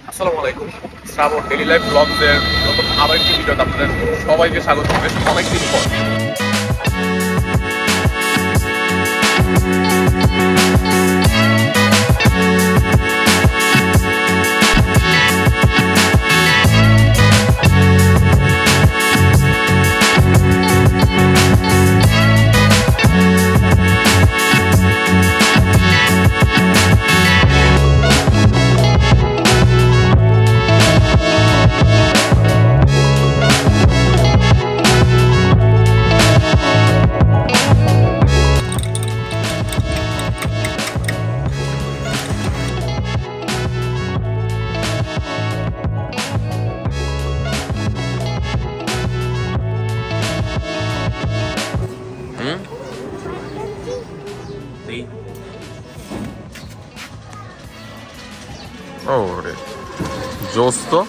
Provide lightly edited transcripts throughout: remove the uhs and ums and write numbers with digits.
আসসালামু আলাইকুম। শ্রাবণ daily life ব্লগসের নতুন আবার একটি ভিডিওতে আপনাদের সবাইকে স্বাগত বেশ অনেকদিন পর। ওরে জোস তো,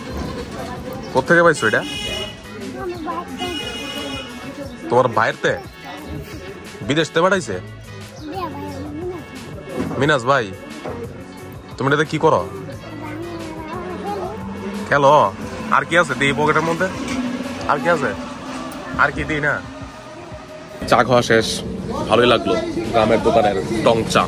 কোথেকে পাইছো এটা? তোমার বাইরতে বিদেশ তে পাঠাইছে মিনাজ ভাই? তুমি এটাতে কি করো? খেলো? আর কি আছে দিই পকেটের মধ্যে? আর কি আছে? আর কি দিই না? চা খাওয়া শেষ, ভালোই লাগলো গ্রামের দোকানের টং চা।